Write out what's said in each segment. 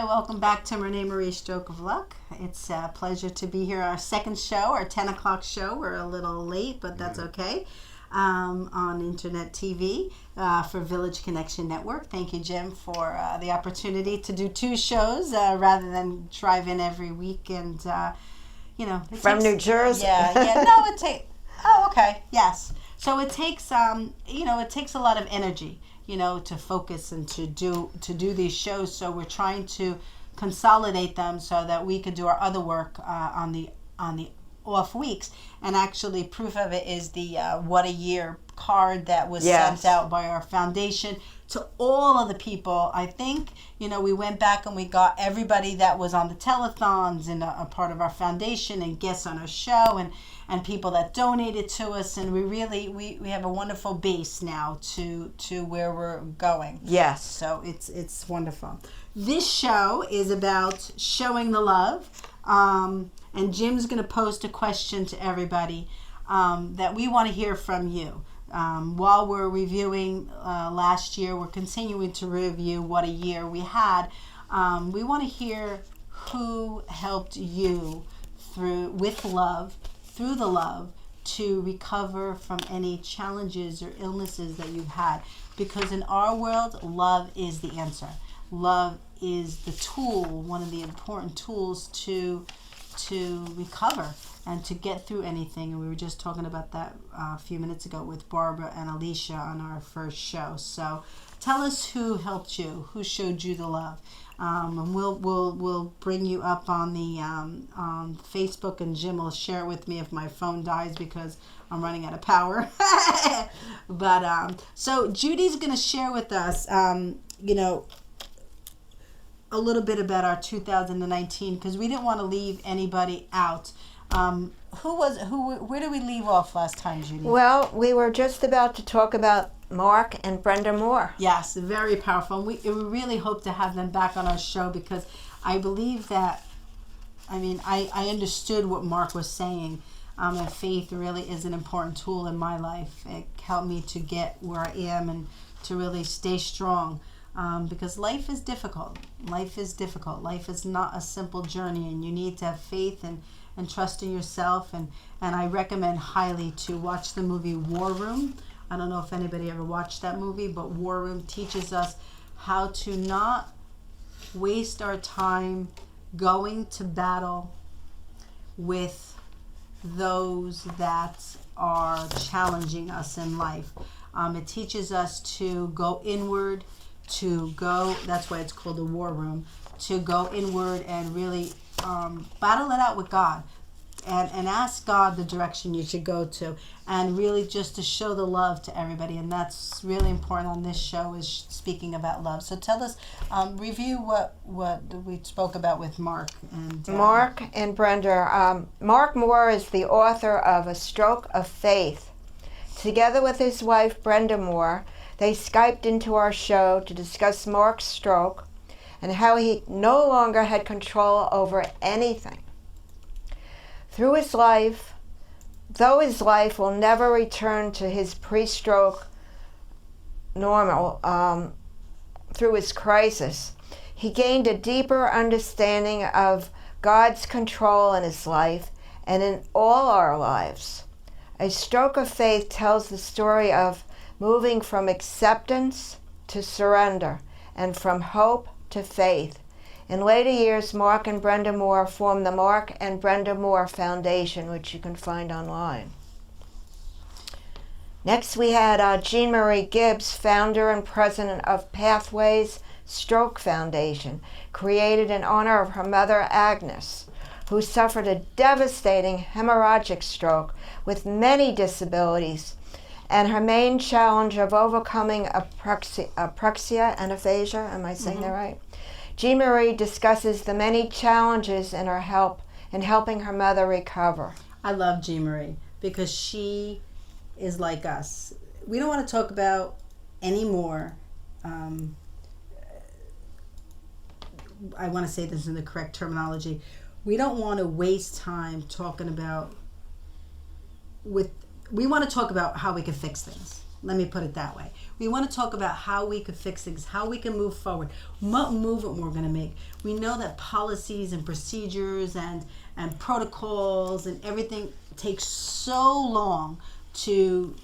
Welcome back to Rene Marie Stroke of Luck. It's a pleasure to be here. Our second show, our 10 o'clock show. We're a little late, but that's okay. On Internet TV for Village Connection Network. Thank you, Jim, for the opportunity to do two shows rather than drive in every week. And, from New Jersey. Yeah. No, it takes... Oh, okay. Yes. So it takes, it takes a lot of energy, to focus and to do these shows. So we're trying to consolidate them so that we could do our other work on the off weeks. And actually proof of it is the What a Year card that was Yes. sent out by our foundation to all of the people. I think, we went back and we got everybody that was on the telethons and a part of our foundation and guests on our show and people that donated to us, and we have a wonderful base now to where we're going. Yes. So it's wonderful. This show is about showing the love, and Jim's going to post a question to everybody that we want to hear from you. While we're reviewing last year, we're continuing to review what a year we had. We want to hear who helped you through the love to recover from any challenges or illnesses that you've had. Because in our world, love is the answer. Love is the tool, one of the important tools to recover and to get through anything. And we were just talking about that a few minutes ago with Barbara and Alicia on our first show. So tell us who helped you, who showed you the love. And we'll bring you up on the on Facebook, and Jim will share it with me if my phone dies because I'm running out of power. But so Judy's going to share with us, a little bit about our 2019, because we didn't want to leave anybody out. Where did we leave off last time, Judy? Well, we were just about to talk about Mark and Brenda Moore. Yes, very powerful. And we really hope to have them back on our show, because I believe that, I understood what Mark was saying, and faith really is an important tool in my life. It helped me to get where I am and to really stay strong. Because life is difficult. Life is not a simple journey, and you need to have faith and trust in yourself. And I recommend highly to watch the movie War Room. I don't know if anybody ever watched that movie, but War Room teaches us how to not waste our time going to battle with those that are challenging us in life. It teaches us to go inward, that's why it's called the War Room, to go inward and really battle it out with God and ask God the direction you should go to, and really just to show the love to everybody. And that's really important on this show, is speaking about love. So tell us, review what we spoke about with Mark and Mark and Brenda. Mark Moore is the author of A Stroke of Faith. Together with his wife Brenda Moore, they Skyped into our show to discuss Mark's stroke and how he no longer had control over anything. Though his life will never return to his pre-stroke normal through his crisis, he gained a deeper understanding of God's control in his life and in all our lives. A Stroke of Faith tells the story of moving from acceptance to surrender and from hope to faith. In later years, Mark and Brenda Moore formed the Mark and Brenda Moore Foundation, which you can find online. Next, we had Jean Marie Gibbs, founder and president of Pathways Stroke Foundation, created in honor of her mother, Agnes, who suffered a devastating hemorrhagic stroke with many disabilities, and her main challenge of overcoming Aphasia and Aphasia, am I saying that right? Jean Marie discusses the many challenges in her help in helping her mother recover. I love Jean Marie because she is like us. We don't want to talk about anymore. I want to say this in the correct terminology. We don't want to waste time talking about we want to talk about how we can fix things. Let me put it that way. We want to talk about how we could fix things, how we can move forward, what movement we're going to make. We know that policies and procedures and protocols and everything takes so long to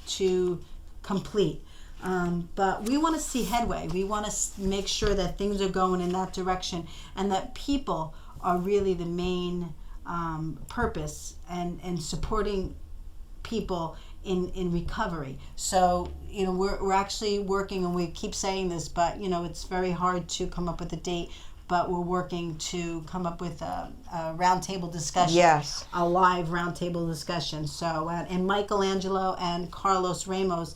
complete. But we want to see headway. We want to make sure that things are going in that direction and that people are really the main purpose and supporting people in recovery. So, we're actually working, and we keep saying this, but, it's very hard to come up with a date. but we're working to come up with a roundtable discussion. Yes. A live roundtable discussion. So, and Michelangelo and Carlos Ramos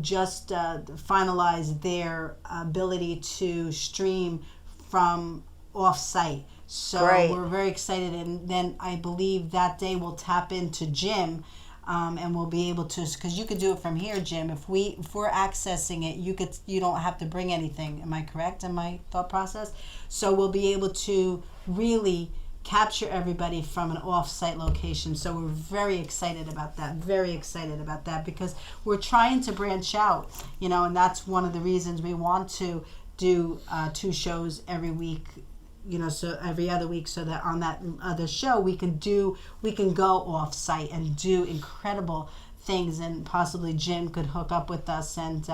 just finalized their ability to stream from off-site. So Great. we're very excited, and then I believe that day we'll tap into Jim, and we'll be able to, because you could do it from here, Jim. If we're accessing it, you don't have to bring anything. Am I correct in my thought process? So we'll be able to really capture everybody from an off-site location. So we're very excited about that, because we're trying to branch out, and that's one of the reasons we want to do 2 shows every week, so every other week, so that on that other show we can go off-site and do incredible things, and possibly Jim could hook up with us and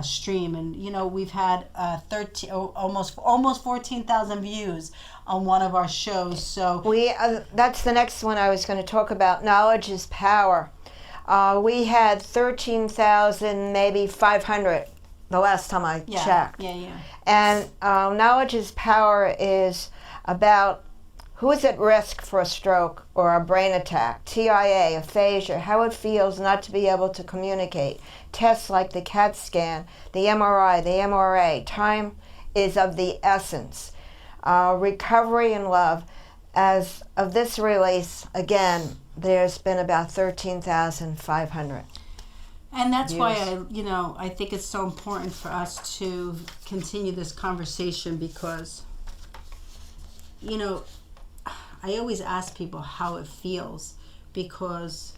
stream. And we've had 13 almost 14,000 views on one of our shows. So that's the next one I was going to talk about. Knowledge is power. We had 13,000, maybe 500 the last time I checked. Yeah. And knowledge is power is about who is at risk for a stroke or a brain attack, TIA, aphasia, how it feels not to be able to communicate. Tests like the CAT scan, the MRI, the MRA. Time is of the essence. Recovery and love. As of this release, again, there's been about 13,500. And that's why I think it's so important for us to continue this conversation, because I always ask people how it feels, because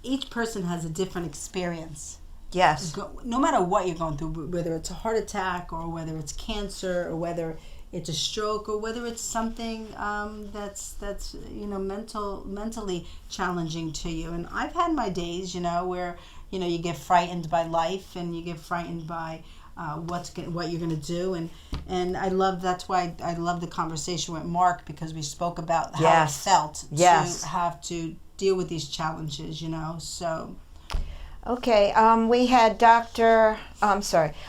each person has a different experience. Yes. No matter what you're going through, whether it's a heart attack or whether it's cancer or whether it's a stroke or whether it's something that's mentally challenging to you. And I've had my days, where you get frightened by life, and you get frightened by what you're going to do, and that's why I love the conversation with Mark, because we spoke about how it felt to have to deal with these challenges. So. Okay, we had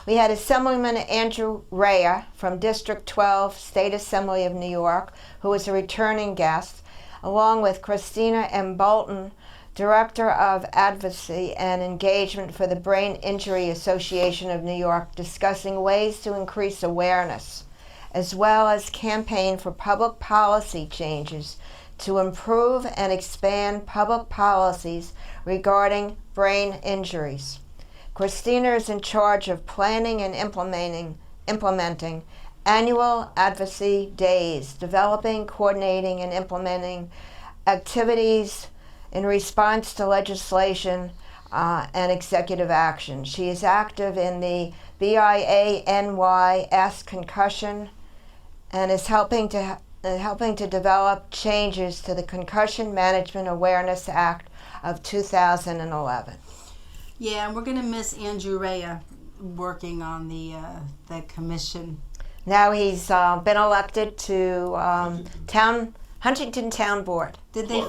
we had Assemblyman Andrew Rea from District 12, State Assembly of New York, who was a returning guest, along with Christina M. Bolton, Director of Advocacy and Engagement for the Brain Injury Association of New York, discussing ways to increase awareness, as well as campaign for public policy changes to improve and expand public policies regarding brain injuries. Christina is in charge of planning and implementing annual advocacy days, developing, coordinating, and implementing activities in response to legislation and executive action. She is active in the BIANY Ask Concussion and is helping to develop changes to the Concussion Management Awareness Act of 2011. Yeah, and we're going to miss Andrew Rea working on the commission. Now he's been elected to Huntington Town Board. Did they?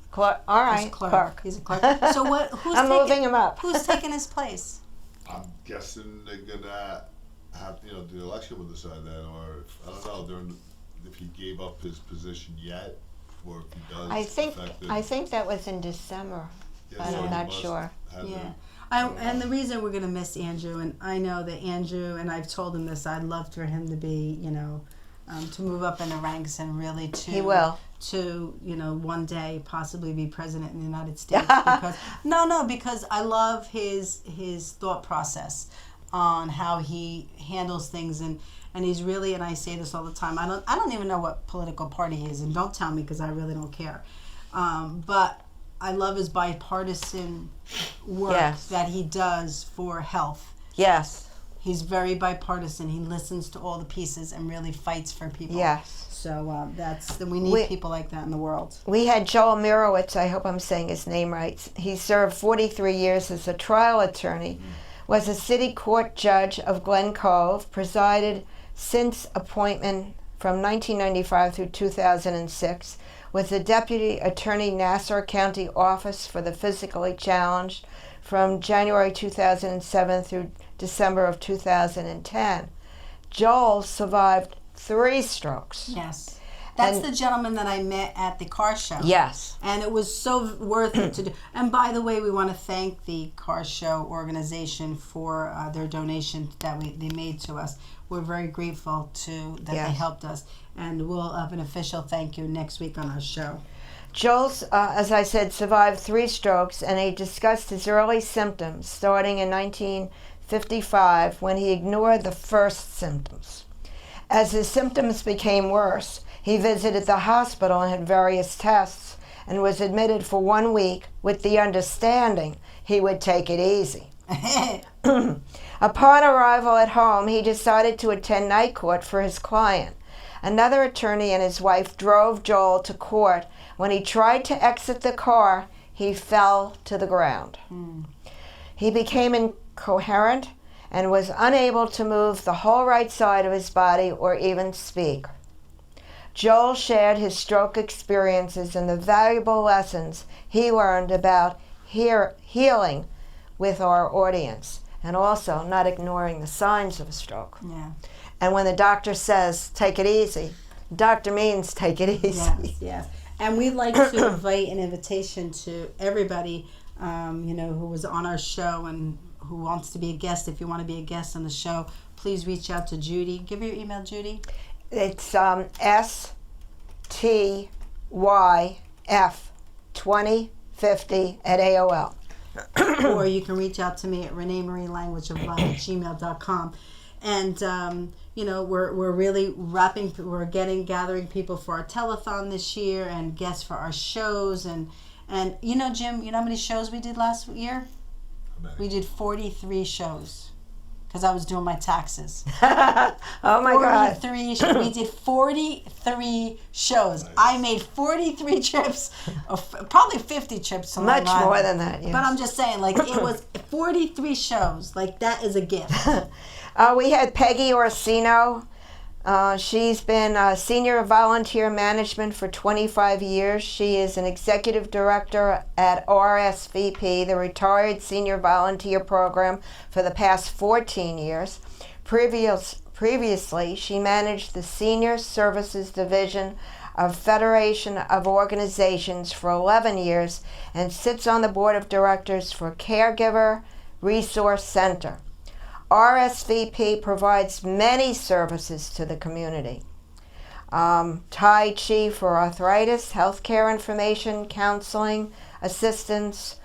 Clark. All right, Clark. He's a Clark. So I'm moving him up. Who's taking his place? I'm guessing they're gonna have the election will decide that, or I don't know if he gave up his position yet, or if he does. I think that was in December, but I'm not sure. Yeah. And the reason we're going to miss Andrew, and I know that Andrew, and I've told him this, I'd love for him to be, to move up in the ranks and really to... He will. To, one day possibly be president in the United States. Because I love his thought process on how he handles things, and he's really, and I say this all the time, I don't even know what political party he is, and don't tell me because I really don't care. But I love his bipartisan work that he does for health. Yes. He's very bipartisan. He listens to all the pieces and really fights for people. Yes. So we need people like that in the world. We had Joel Mirowitz, I hope I'm saying his name right. He served 43 years as a trial attorney, was a city court judge of Glen Cove, presided since appointment from 1995 through 2006, was the Deputy Attorney Nassau County Office for the Physically Challenged from January 2007 through December of 2010. Joel survived 3 strokes. Yes. That's And- the gentleman that I met at the car show. Yes. And it was so worth it to do. And by the way, we want to thank the car show organization for their donation that they made to us. We're very grateful that they Yes. helped us. And we'll have an official thank you next week on our show. Joel, as I said, survived 3 strokes, and he discussed his early symptoms starting in 1955 when he ignored the first symptoms. As his symptoms became worse, he visited the hospital and had various tests and was admitted for 1 week with the understanding he would take it easy. Upon arrival at home, he decided to attend night court for his client. Another attorney and his wife drove Joel to court. When he tried to exit the car, he fell to the ground. He became incoherent and was unable to move the whole right side of his body or even speak. Joel shared his stroke experiences and the valuable lessons he learned about healing with our audience, and also not ignoring the signs of a stroke. Yeah. And when the doctor says, take it easy, the doctor means take it easy. Yes, yes. And we'd like to invite an invitation to everybody, who was on our show and who wants to be a guest. If you want to be a guest on the show, please reach out to Judy. Give your email, Judy. It's STYF2050 @AOL. Or you can reach out to me at renemarielanguageoflove@gmail.com. And we're really gathering people for our telethon this year and guests for our shows, and Jim, you know how many shows we did last year? We did 43 shows because I was doing my taxes. Oh my God. 43 we did 43 shows. Nice. I made 43 trips, or probably 50 trips to Long Much Island. more than that, yes. But I'm just saying, like, it was 43 shows. Like, that is a gift. We had Peggy Orsino. She's been senior volunteer management for 25 years. She is an executive director at RSVP, the Retired Senior Volunteer Program, for the past 14 years. Previously, she managed the Senior Services Division of Federation of Organizations for 11 years and sits on the board of directors for Caregiver Resource Center. RSVP provides many services to the community. Tai Chi for arthritis, healthcare information, counseling, assistance,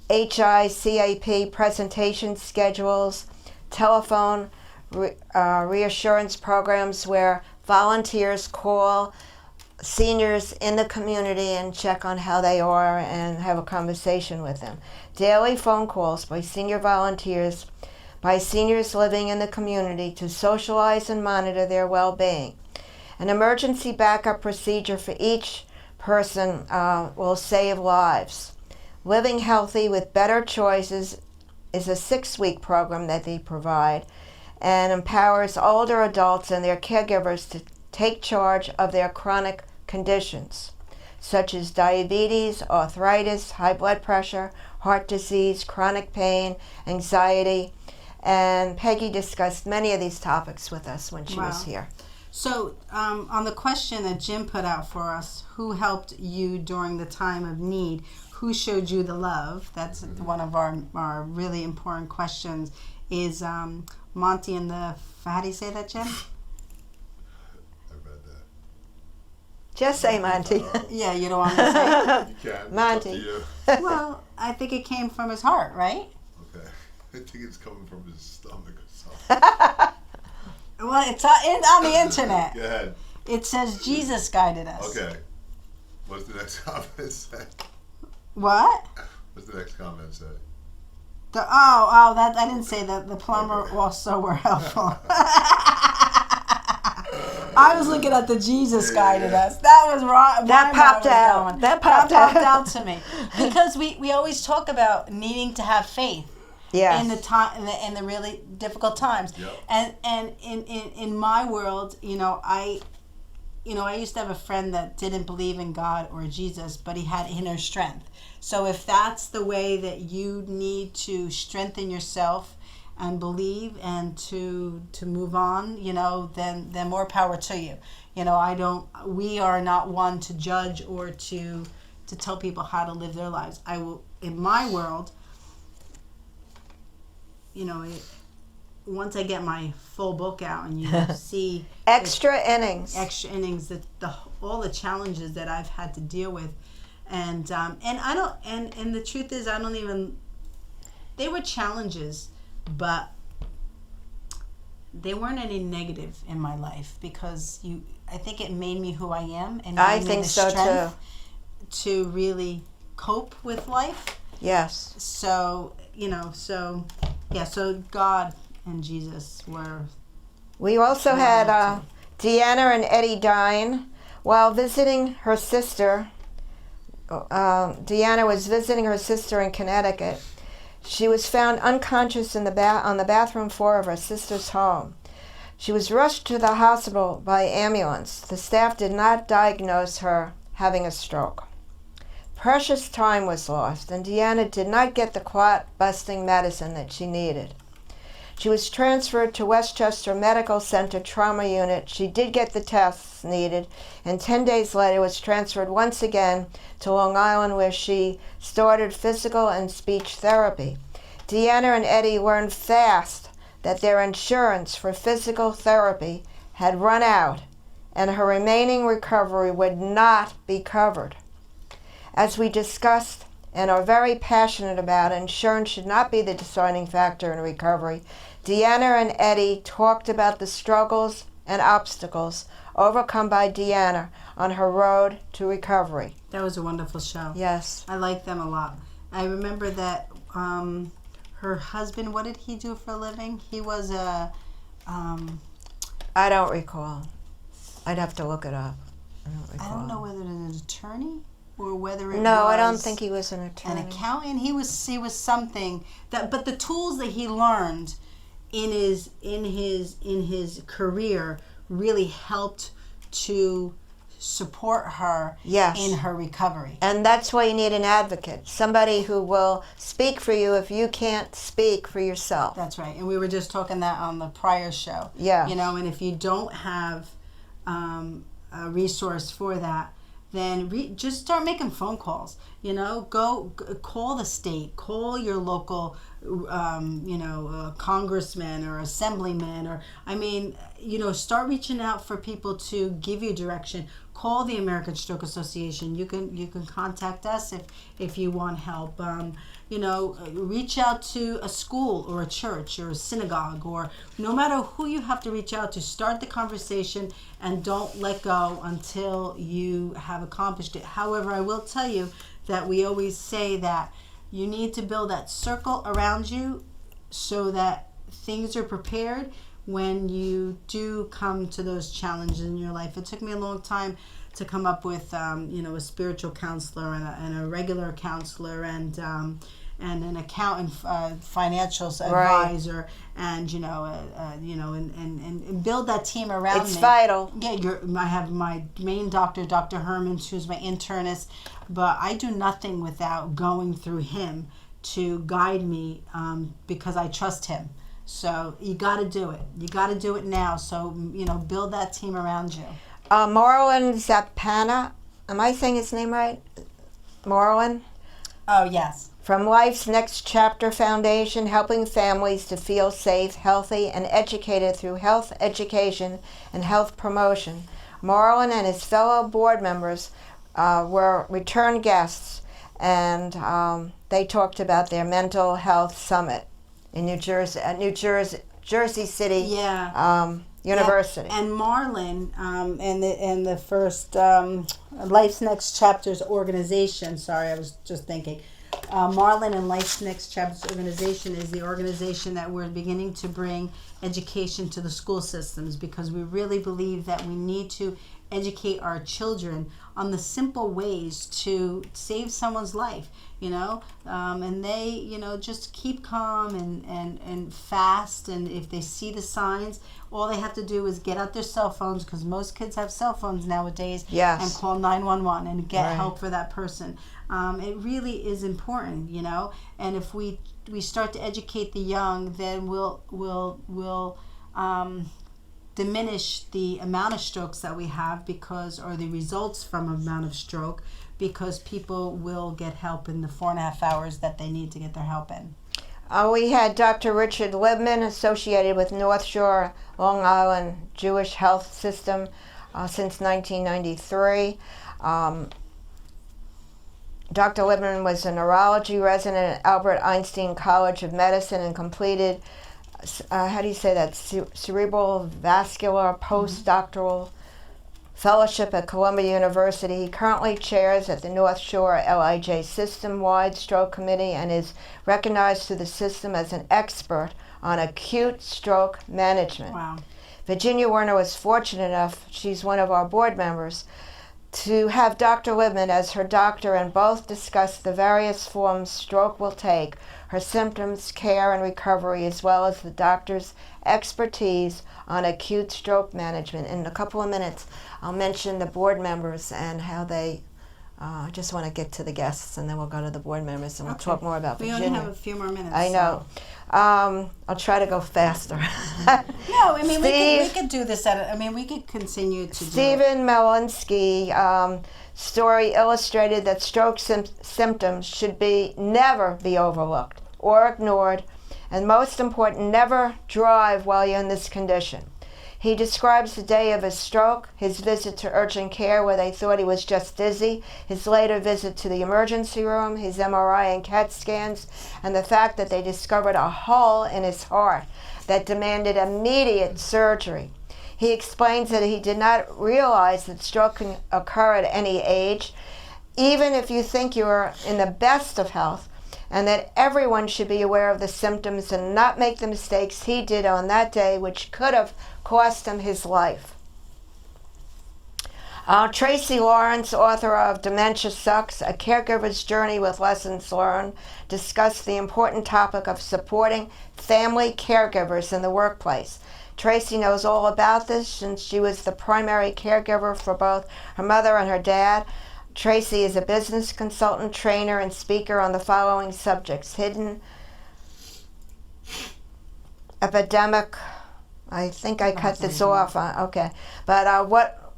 HICAP presentation schedules, telephone reassurance programs where volunteers call seniors in the community and check on how they are and have a conversation with them. Daily phone calls by senior volunteers by seniors living in the community to socialize and monitor their well-being. An emergency backup procedure for each person will save lives. Living Healthy with Better Choices is a 6-week program that they provide and empowers older adults and their caregivers to take charge of their chronic conditions, such as diabetes, arthritis, high blood pressure, heart disease, chronic pain, anxiety. And Peggy discussed many of these topics with us when she was here. So on the question that Jim put out for us, who helped you during the time of need? Who showed you the love? That's one of our really important questions. Is Monty and the, how do you say that, Jim? I read that. Just say Monty. Yeah, you don't want me to say it? You can. Monty. It's up to you. Well, I think it came from his heart, right? Okay. I think it's coming from his stomach or something. Well, it's on the internet. Go ahead. It says Jesus guided us. Okay. What's the next comment say? What? What's the next comment say? That I didn't say that. The plumber also were helpful. I was looking at the Jesus guided us. That was wrong. That popped out. That popped out to me because we always talk about needing to have faith. Yes. In the time in the really difficult times. Yep. And in my world, I used to have a friend that didn't believe in God or Jesus, but he had inner strength. So if that's the way that you need to strengthen yourself and believe and to move on, then more power to you. We are not one to judge or to tell people how to live their lives. I will, in my world, once I get my full book out and you see extra innings, that all the challenges that I've had to deal with, and I don't, and the truth is, I don't even. They were challenges, but they weren't any negative in my life because I think it made me who I am, and I gave me think the so strength to really cope with life. Yes. So so God and Jesus were. We also had Deanna and Eddie Dine while visiting her sister. Deanna was visiting her sister in Connecticut. She was found unconscious on the bathroom floor of her sister's home. She was rushed to the hospital by ambulance. The staff did not diagnose her having a stroke. Precious time was lost, and Deanna did not get the clot-busting medicine that she needed. She was transferred to Westchester Medical Center Trauma Unit. She did get the tests needed, and 10 days later was transferred once again to Long Island, where she started physical and speech therapy. Deanna and Eddie learned fast that their insurance for physical therapy had run out, and her remaining recovery would not be covered. As we discussed and are very passionate about, insurance should not be the deciding factor in recovery. Deanna and Eddie talked about the struggles and obstacles overcome by Deanna on her road to recovery. That was a wonderful show. Yes. I like them a lot. I remember that her husband, what did he do for a living? He was a... I don't recall. I'd have to look it up. I don't know whether it was an attorney or whether it was... No, I don't think he was an attorney. An accountant. He was something that, but the tools that he learned in his career really helped to support her in her recovery. And that's why you need an advocate, somebody who will speak for you if you can't speak for yourself. That's right. And we were just talking that on the prior show. Yeah. And if you don't have a resource for that, then just start making phone calls. Go call the state, call your local, congressman or assemblyman, or start reaching out for people to give you direction. Call the American Stroke Association. You can contact us if you want help. Reach out to a school or a church or a synagogue, or no matter who you have to reach out to. Start the conversation and don't let go until you have accomplished it. However, I will tell you that we always say that you need to build that circle around you so that things are prepared when you do come to those challenges in your life. It took me a long time to come up with a spiritual counselor and a regular counselor and an accountant, financial advisor, and and build that team around me. It's vital. Yeah, I have my main doctor, Dr. Herman, who's my internist, but I do nothing without going through him to guide me because I trust him. So you got to do it. You got to do it now. So build that team around you. Marlon Zapana, am I saying his name right? Marlon? Oh, yes. From Life's Next Chapter Foundation, helping families to feel safe, healthy, and educated through health education and health promotion. Marlon and his fellow board members were return guests, and they talked about their mental health summit in New Jersey, at Jersey City University. Yeah. And Marlon and the first Life's Next Chapters organization. Sorry, I was just thinking. Marlon and Life's Next Chapters organization is the organization that we're beginning to bring education to the school systems, because we really believe that we need to educate our children on the simple ways to save someone's life, and they, just keep calm and fast, and if they see the signs, all they have to do is get out their cell phones, because most kids have cell phones nowadays, yes, and call 911 and get help for that person. It really is important, and if we we start to educate the young, then we'll diminish the amount of strokes that we have, or the results from amount of stroke, because people will get help in the 4.5 hours that they need to get their help in. We had Dr. Richard Libman, associated with North Shore, Long Island Jewish Health System since 1993. Dr. Libman was a neurology resident at Albert Einstein College of Medicine and completed, cerebral vascular postdoctoral fellowship at Columbia University. He currently chairs at the North Shore LIJ System-Wide Stroke Committee and is recognized through the system as an expert on acute stroke management. Wow. Virginia Werner was fortunate enough, she's one of our board members, to have Dr. Libman as her doctor, and both discussed the various forms stroke will take, her symptoms, care, and recovery, as well as the doctor's expertise on acute stroke management. In a couple of minutes, I'll mention the board members and how they, I just want to get to the guests, and then we'll go to the board members, and we'll talk more about Virginia. We only have a few more minutes. I know. I'll try to go faster. No, I mean, we could do this we could continue to Stephen Melinsky story illustrated that stroke symptoms should never be overlooked or ignored, and most important, never drive while you're in this condition. He describes the day of his stroke, his visit to urgent care where they thought he was just dizzy, his later visit to the emergency room, his MRI and CAT scans, and the fact that they discovered a hole in his heart that demanded immediate surgery. He explains that he did not realize that stroke can occur at any age, even if you think you're in the best of health, and that everyone should be aware of the symptoms and not make the mistakes he did on that day, which could have cost him his life. Tracy Lawrence, author of Dementia Sucks, A Caregiver's Journey with Lessons Learned, discussed the important topic of supporting family caregivers in the workplace. Tracy knows all about this since she was the primary caregiver for both her mother and her dad. Tracy is a business consultant, trainer, and speaker on the following subjects: hidden epidemic. I think I cut this off. Okay. But what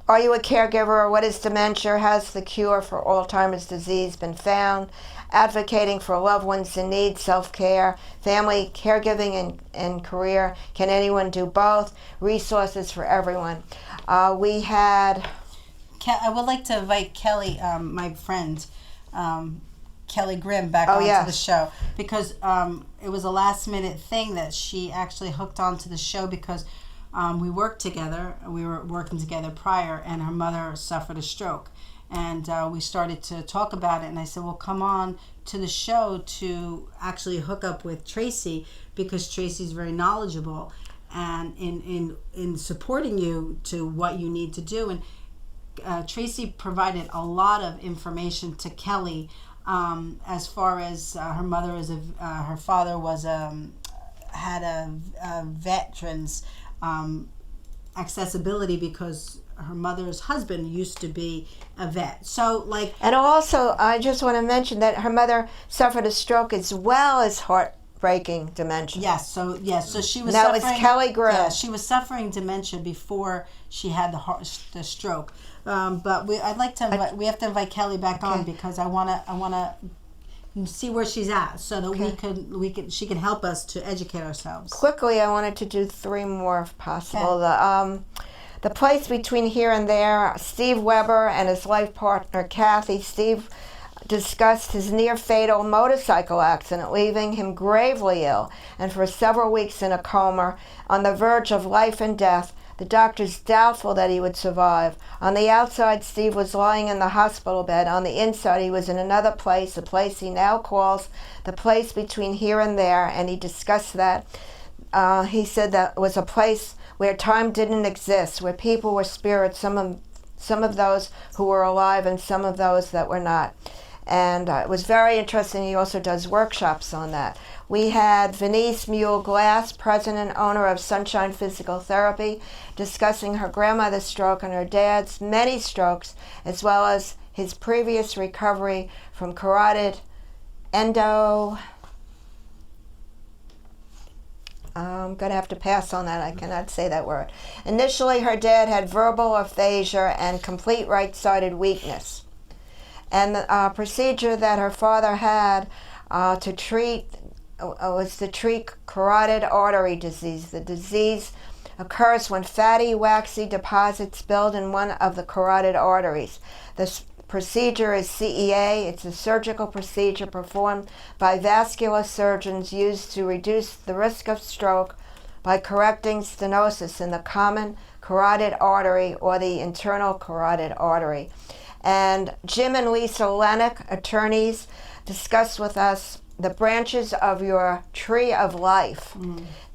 are you a caregiver? What is dementia? Has the cure for Alzheimer's disease been found? Advocating for loved ones in need, self-care, family caregiving, and career. Can anyone do both? Resources for everyone. We had... I would like to invite Kelly, my friend, Kelly Grimm, back onto the show, because it was a last-minute thing that she actually hooked onto the show because we worked together. We were working together prior, and her mother suffered a stroke. And we started to talk about it, and I said, well, come on to the show to actually hook up with Tracy, because Tracy's very knowledgeable and in supporting you to what you need to do. And Tracy provided a lot of information to Kelly as far as her mother her father was had a veterans accessibility because her mother's husband used to be a vet. So and also I just want to mention that her mother suffered a stroke as well as heartbreaking dementia. Yes, so she was. That was Kelly Grimm. Yeah, she was suffering dementia before she had the stroke. But I'd like to invite. We have to invite Kelly back on because I wanna see where she's at so that she can help us to educate ourselves. Quickly, I wanted to do 3 more if possible. The place between here and there. Steve Weber and his life partner Kathy. Steve discussed his near-fatal motorcycle accident, leaving him gravely ill and for several weeks in a coma, on the verge of life and death. The doctors doubtful that he would survive. On the outside, Steve was lying in the hospital bed. On the inside, he was in another place, a place he now calls the place between here and there, and he discussed that. He said that was a place where time didn't exist, where people were spirits, some of those who were alive and some of those that were not. And it was very interesting. He also does workshops on that. We had Venice Mule Glass, president and owner of Sunshine Physical Therapy, discussing her grandmother's stroke and her dad's many strokes, as well as his previous recovery from carotid I'm going to have to pass on that. I cannot say that word. Initially, her dad had verbal aphasia and complete right-sided weakness. And the procedure that her father had to treat was to treat carotid artery disease. The disease occurs when fatty, waxy deposits build in one of the carotid arteries. This procedure is CEA. It's a surgical procedure performed by vascular surgeons used to reduce the risk of stroke by correcting stenosis in the common carotid artery or the internal carotid artery. And Jim and Lisa Lennox, attorneys, discussed with us the branches of your tree of life.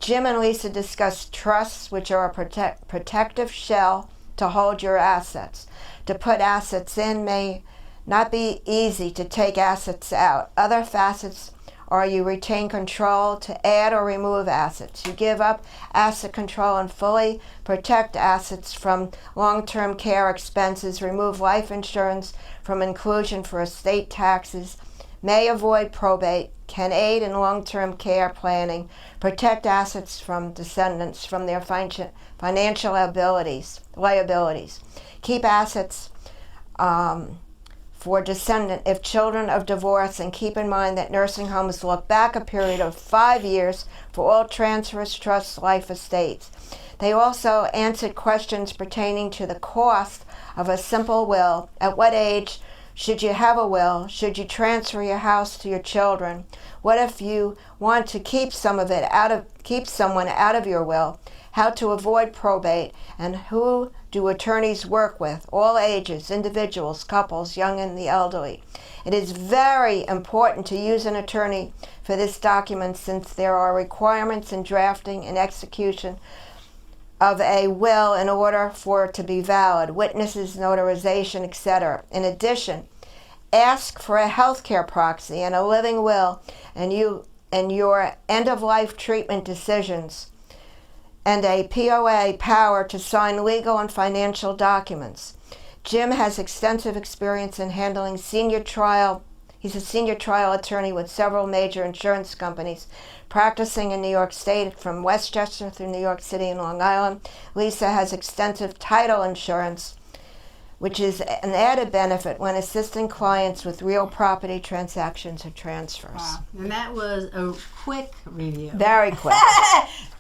Jim and Lisa discussed trusts, which are a protective shell to hold your assets. To put assets in may not be easy to take assets out. Other facets are you retain control to add or remove assets. You give up asset control and fully protect assets from long-term care expenses, remove life insurance from inclusion for estate taxes, may avoid probate, can aid in long-term care planning, protect assets from descendants from their financial liabilities, keep assets for descendant if children of divorce, and keep in mind that nursing homes look back a period of 5 years for all transfers, trusts, life estates. They also answered questions pertaining to the cost of a simple will. At what age should you have a will? Should you transfer your house to your children? What if you want to keep some of it keep someone out of your will? How to avoid probate, and who do attorneys work with? All ages, individuals, couples, young and the elderly. It is very important to use an attorney for this document since there are requirements in drafting and execution of a will in order for it to be valid, witnesses, notarization, etc. In addition, ask for a healthcare proxy and a living will and your end-of-life treatment decisions, and a POA power to sign legal and financial documents. Jim has extensive experience in handling senior trial. He's a senior trial attorney with several major insurance companies, practicing in New York State from Westchester through New York City and Long Island. Lisa has extensive title insurance, which is an added benefit when assisting clients with real property transactions or transfers. Wow. And that was a quick review. Very quick.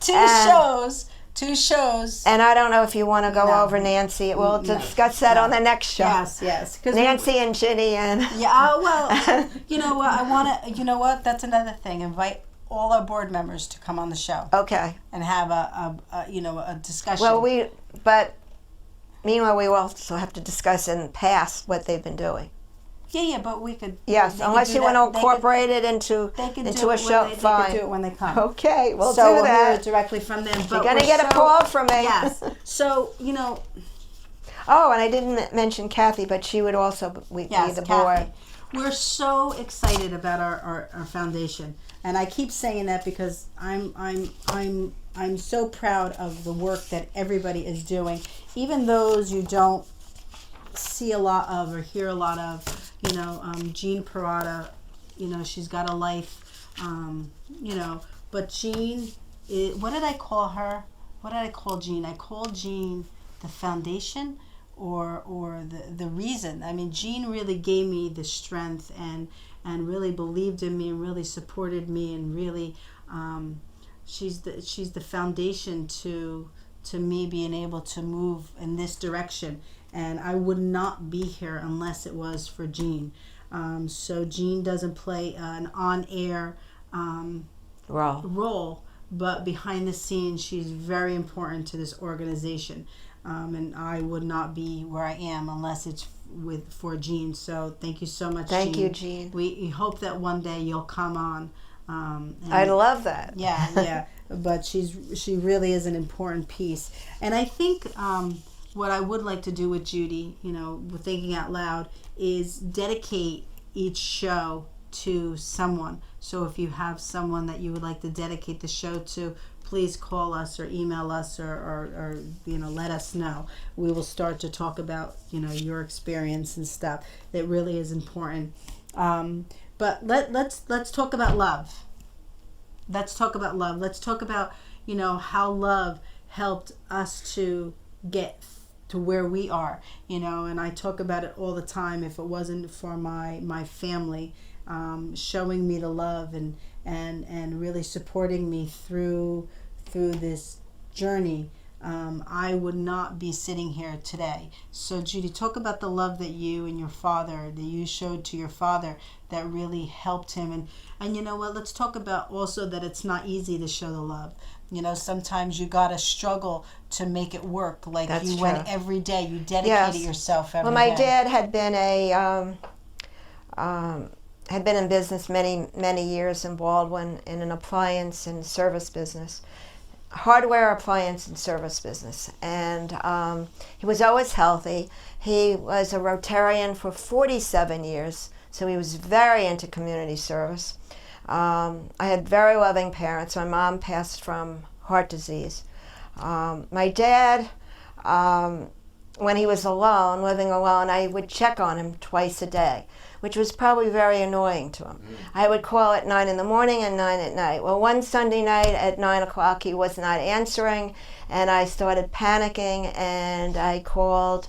Two shows. And I don't know if you want to go over Nancy. We'll discuss that on the next show. Yes. Nancy and Ginny and... Yeah, well, you know what, that's another thing. Invite all our board members to come on the show. Okay. And have a discussion. Well, meanwhile, we also have to discuss in the past what they've been doing. Yeah, but we could... Yes, unless you want to incorporate it into a show, fine. They could do it when they come. Okay, we'll do so we'll that. hear it directly from them. You're going to get a call from me. Yes. So, Oh, and I didn't mention Kathy, but she would also be the board. We're so excited about our foundation. And I keep saying that because I'm so proud of the work that everybody is doing. Even those you don't see a lot of or hear a lot of, Jean Parada, she's got a life, but Jean, what did I call her? What did I call Jean? I called Jean the foundation or the reason. I mean, Jean really gave me the strength and really believed in me and really supported me and really, she's the foundation to me being able to move in this direction. And I would not be here unless it was for Jean. So Jean doesn't play an on-air role, but behind the scenes, she's very important to this organization. And I would not be where I am unless it's for Jean. So thank you so much, Thank you, Jean. We hope that one day you'll come on. I'd love that. Yeah. But she really is an important piece. And I think what I would like to do with Judy, with Thinking Out Loud, is dedicate each show to someone. So if you have someone that you would like to dedicate the show to, please call us or email us or let us know. We will start to talk about your experience and stuff. That really is important. But let's talk about love. Let's talk about love. Let's talk about, how love helped us to get to where we are, and I talk about it all the time. If it wasn't for my family showing me the love and really supporting me through this journey, I would not be sitting here today. So Judy, talk about the love that you showed to your father that really helped him. And you know what, let's talk about also that it's not easy to show the love. Sometimes you gotta struggle to make it work. Like That's you true. went every day, you dedicated Yes. yourself every day. Well, my dad had been had been in business many years in Baldwin in an appliance and service business, hardware appliance and service business, and he was always healthy. He was a Rotarian for 47 years, so he was very into community service. I had very loving parents. My mom passed from heart disease. My dad, when he was alone, living alone, I would check on him twice a day, which was probably very annoying to him. I would call at 9 in the morning and 9 at night. Well, one Sunday night at 9 o'clock, he was not answering, and I started panicking, and I called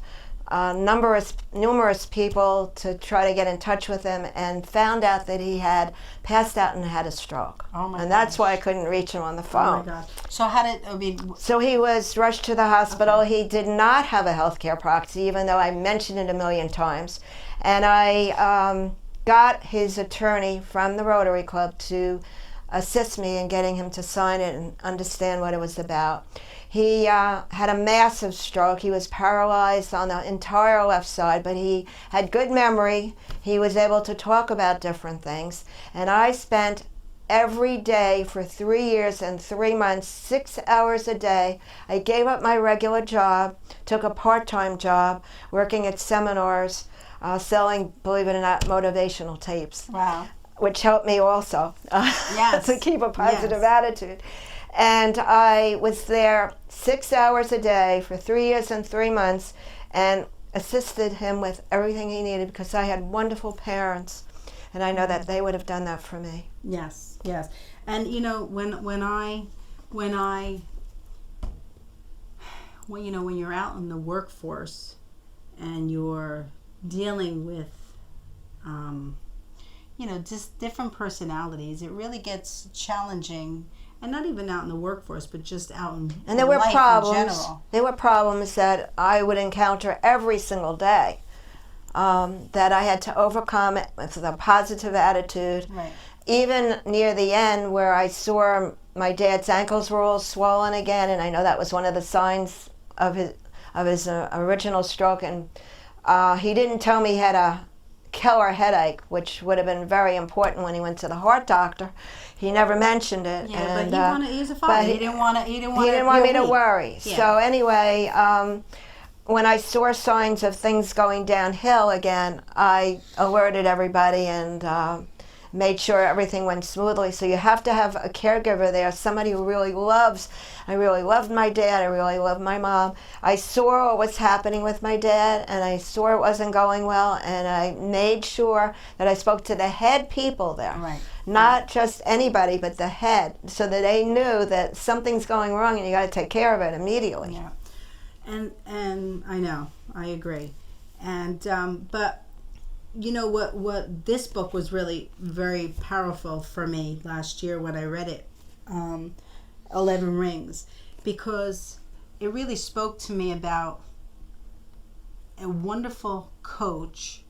numerous people to try to get in touch with him, and found out that he had passed out and had a stroke. Oh my and that's gosh. why I couldn't reach him on the phone. Oh my God. So how did, So he was rushed to the hospital. Okay. He did not have a healthcare proxy, even though I mentioned it a million times. And I got his attorney from the Rotary Club to assist me in getting him to sign it and understand what it was about. He had a massive stroke. He was paralyzed on the entire left side, but he had good memory. He was able to talk about different things. And I spent every day for 3 years and 3 months, 6 hours a day. I gave up my regular job, took a part-time job, working at seminars, selling, believe it or not, motivational tapes. wow. Which helped me also Yes. to keep a positive Yes. attitude. And I was there 6 hours a day for 3 years and 3 months and assisted him with everything he needed, because I had wonderful parents, and I know that they would have done that for me. Yes, yes. And when you're out in the workforce and you're dealing with just different personalities, it really gets challenging. And not even out in the workforce, but just out in And there were life problems. in general. There were problems that I would encounter every single day, that I had to overcome with a positive attitude. Right. Even near the end, where I saw my dad's ankles were all swollen again, and I know that was one of the signs of his original stroke. And he didn't tell me he had a killer headache, which would have been very important when he went to the heart doctor. He never mentioned it. Yeah, and, but he was a father. He didn't want he didn't want me to worry. Yeah. So anyway, when I saw signs of things going downhill again, I alerted everybody and made sure everything went smoothly. So you have to have a caregiver there, somebody who really loves. I really loved my dad. I really loved my mom. I saw what was happening with my dad, and I saw it wasn't going well, and I made sure that I spoke to the head people there. Right. Not just anybody, but the head, so that they knew that something's going wrong and you got to take care of it immediately. Yeah. And I know, I agree. And but you know what this book was really very powerful for me last year when I read it, 11 Rings, because it really spoke to me about a wonderful coach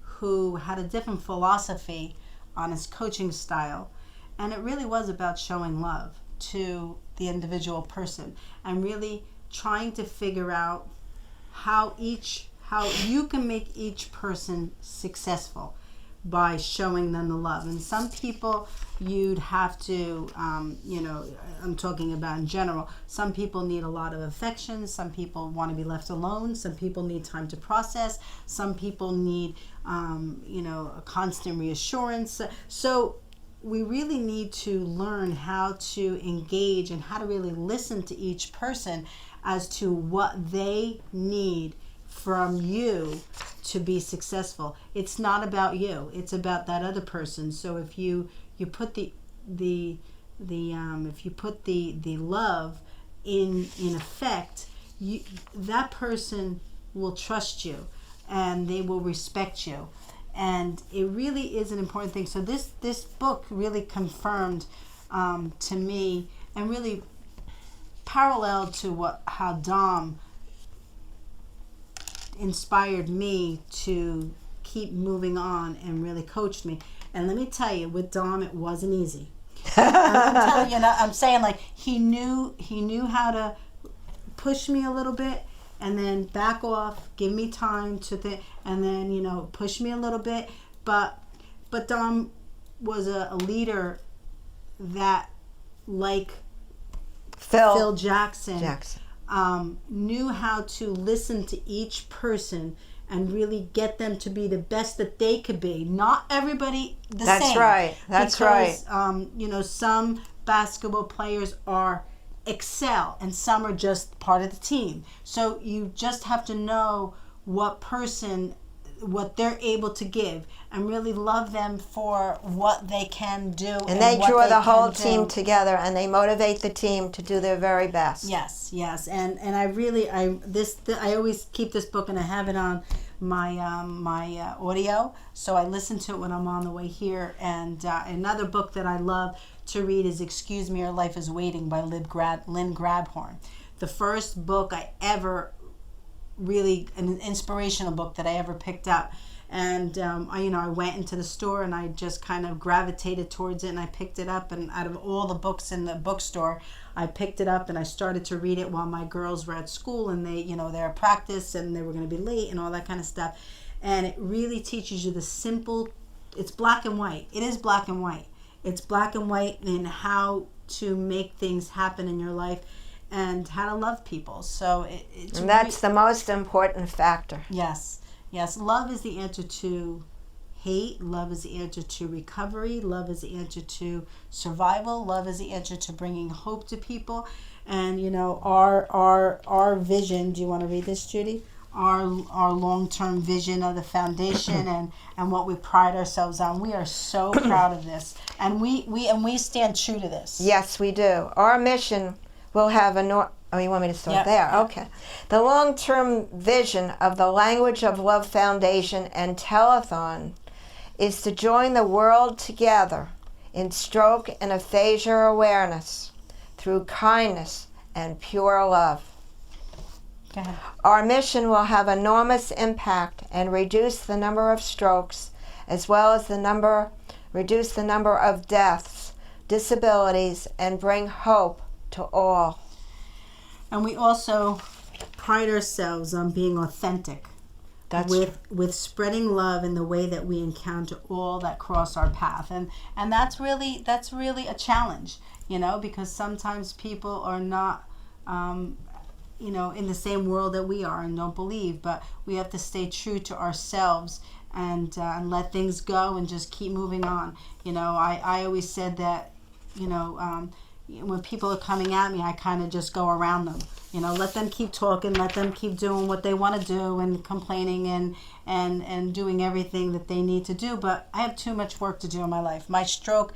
who had a different philosophy on his coaching style, and it really was about showing love to the individual person and really trying to figure out how you can make each person successful by showing them the love. And some people you'd have to I'm talking about in general, some people need a lot of affection, some people want to be left alone, some people need time to process, some people need a constant reassurance. So we really need to learn how to engage and how to really listen to each person as to what they need from you to be successful. It's not about you, it's about that other person. So if you put the if you put the love in effect, that person will trust you and they will respect you, and it really is an important thing. So this book really confirmed to me, and really parallel to how Dom inspired me to keep moving on and really coached me. And let me tell you, with Dom, it wasn't easy. I'm telling you, I'm saying, like, he knew how to push me a little bit and then back off, give me time to think, and then push me a little bit. But Dom was a leader that, like Phil Jackson. Knew how to listen to each person and really get them to be the best that they could be. Not everybody the same. That's right. Some basketball players excel and some are just part of the team. So you just have to know what they're able to give and really love them for what they can do. And they draw the whole team together, and they motivate the team to do their very best. Yes. And I always keep this book, and I have it on my audio, so I listen to it when I'm on the way here. And another book that I love to read is Excuse Me, Your Life is Waiting by Lynn Grabhorn. The first book I ever an inspirational book that I ever picked up. And I went into the store and I just kind of gravitated towards it, and I picked it up, and out of all the books in the bookstore, I picked it up and I started to read it while my girls were at school, and they're at practice and they were going to be late and all that kind of stuff. And it really teaches you it's black and white. It is black and white. It's black and white in how to make things happen in your life and how to love people. So and that's the most important factor. Yes. Love is the answer to hate. Love is the answer to recovery. Love is the answer to survival. Love is the answer to bringing hope to people. And our vision. Do you want to read this, Judy? Our long-term vision of the foundation and what we pride ourselves on. We are so proud of this, and we stand true to this. Yes, we do. Our mission will have Oh, you want me to start there? Yep. Okay. The long-term vision of the Language of Love Foundation and Telethon is to join the world together in stroke and aphasia awareness through kindness and pure love. Go ahead. Our mission will have enormous impact and reduce the number of strokes, as well as reduce the number of deaths, disabilities, and bring hope to all. And we also pride ourselves on being authentic. With spreading love in the way that we encounter all that cross our path. And that's really a challenge, because sometimes people are not in the same world that we are and don't believe, but we have to stay true to ourselves and let things go and just keep moving on. I always said that when people are coming at me, I kind of just go around them. Let them keep talking, let them keep doing what they want to do and complaining and doing everything that they need to do. But I have too much work to do in my life. My stroke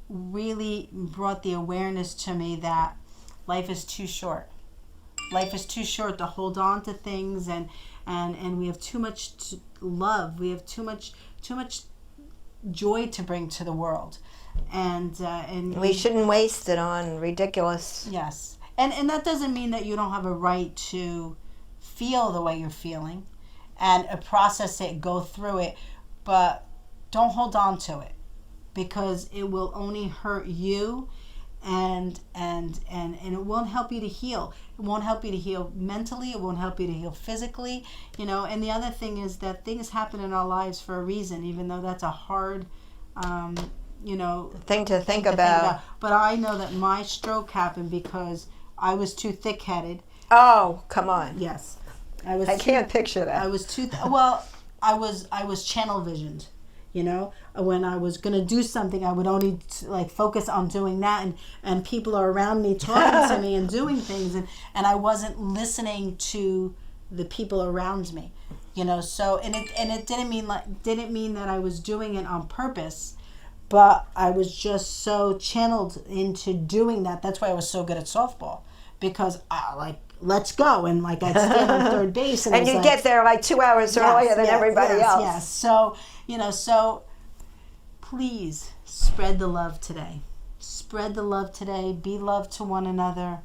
really brought the awareness to me that life is too short. Life is too short to hold on to things, and we have too much love. We have too much joy to bring to the world. And we shouldn't waste it on ridiculous. Yes, and that doesn't mean that you don't have a right to feel the way you're feeling, and process it, go through it, but don't hold on to it, because it will only hurt you, and it won't help you to heal. It won't help you to heal mentally. It won't help you to heal physically. And the other thing is that things happen in our lives for a reason, even though that's a hard thing to think about. But I know that my stroke happened because I was too thick-headed. Oh, come on. Yes. I can't picture that. I was too I was channel visioned. When I was going to do something, I would only focus on doing that, and people are around me talking to me and doing things, and I wasn't listening to the people around me. So it didn't mean that I was doing it on purpose, but I was just so channeled into doing that. That's why I was so good at softball, because let's go, and like I'd stand on third base, And you get there like 2 hours earlier than everybody else. Yes. So so please spread the love today. Spread the love today. Be love to one another.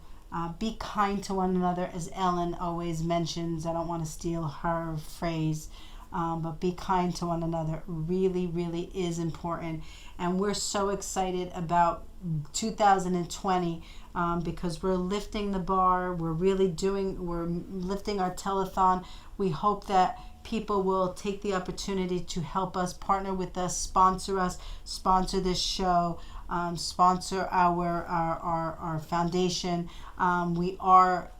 Be kind to one another, as Ellen always mentions. I don't want to steal her phrase, but be kind to one another really, really is important. And we're so excited about 2020 because we're lifting the bar. We're lifting our telethon. We hope that people will take the opportunity to help us, partner with us, sponsor this show, sponsor our foundation. We are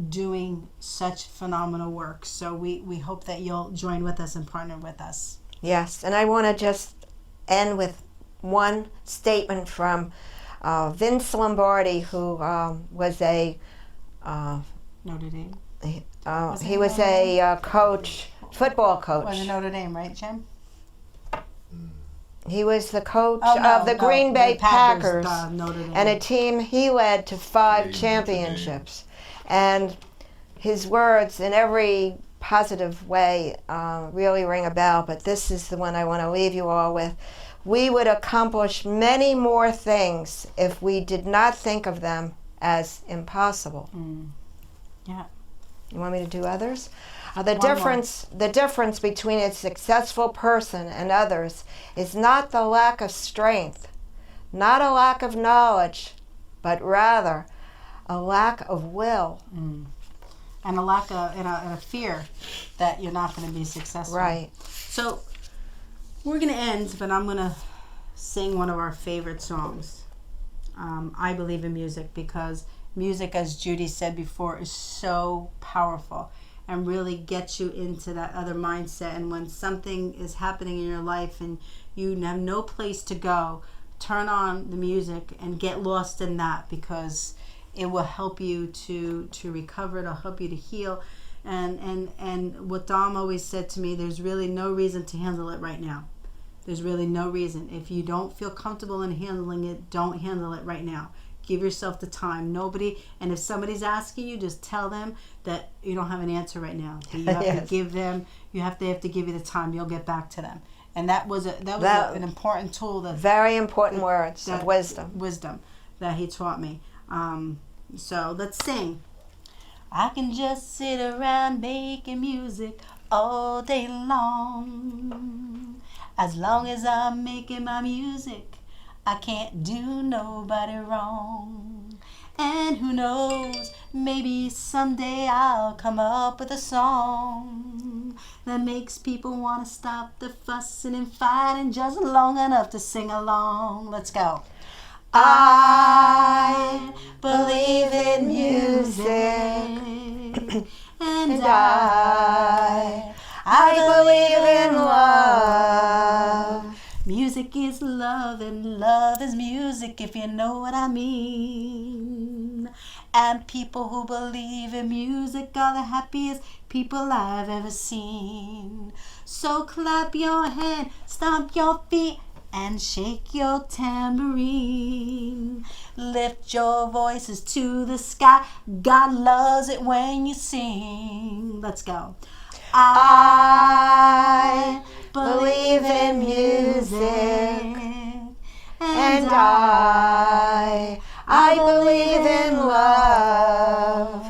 doing such phenomenal work, so we hope that you'll join with us and partner with us. Yes, and I want to just end with one statement from Vince Lombardi, who was a Notre Dame. He was a coach, football coach. Was it Notre Dame, right, Jim? He was the coach of the Green Bay Packers, Notre Dame. and a team he led to 5 championships. And his words, in every positive way, really ring a bell, but this is the one I want to leave you all with. We would accomplish many more things if we did not think of them as impossible. Yeah. You want me to do others? The difference between a successful person and others is not the lack of strength, not a lack of knowledge, but rather a lack of will. And a lack of, and a fear that you're not going to be successful. Right. So we're going to end, but I'm going to sing one of our favorite songs. I believe in music, because music, as Judy said before, is so powerful and really gets you into that other mindset. And when something is happening in your life and you have no place to go, turn on the music and get lost in that, because it will help you to recover. It'll help you to heal. And what Dom always said to me, there's really no reason to handle it right now. There's really no reason. If you don't feel comfortable in handling it, don't handle it right now. Give yourself the time. And if somebody's asking you, just tell them that you don't have an answer right now. That you have to give them. They have to give you the time. You'll get back to them. And that was an important tool. Very important words of wisdom. Wisdom that he taught me. So let's sing. I can just sit around making music all day long. As long as I'm making my music, I can't do nobody wrong. And who knows, maybe someday I'll come up with a song that makes people want to stop the fussing and fighting just long enough to sing along. Let's go. I believe in music, and I believe in love. Music is love, and love is music, if you know what I mean. And people who believe in music are the happiest people I've ever seen. So clap your hand, stomp your feet, and shake your tambourine. Lift your voices to the sky. God loves it when you sing. Let's go. I believe in music, and I believe in love.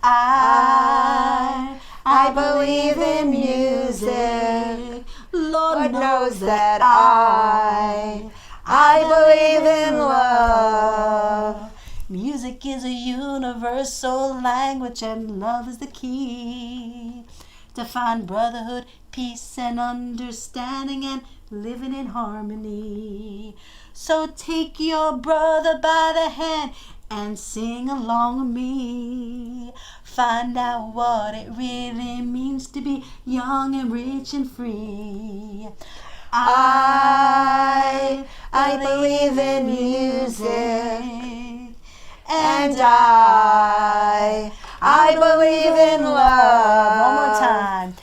I believe in music. Lord knows that I believe in love. Music is a universal language, and love is the key to find brotherhood, peace, and understanding, and living in harmony. So take your brother by the hand and sing along with me. Find out what it really means to be young and rich and free. I believe in music, and I believe in love. One more time.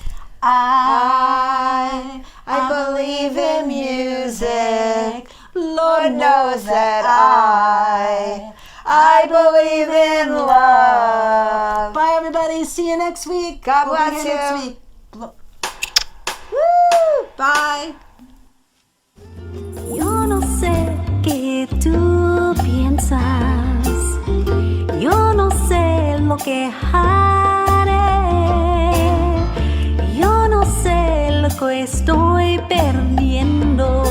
I believe in music. I believe in love. Bye, everybody. See you next week. God We'll be bless here you. next week. Woo! Bye. Yo no sé qué tú piensas, yo no sé lo que haré, yo no sé lo que estoy perdiendo.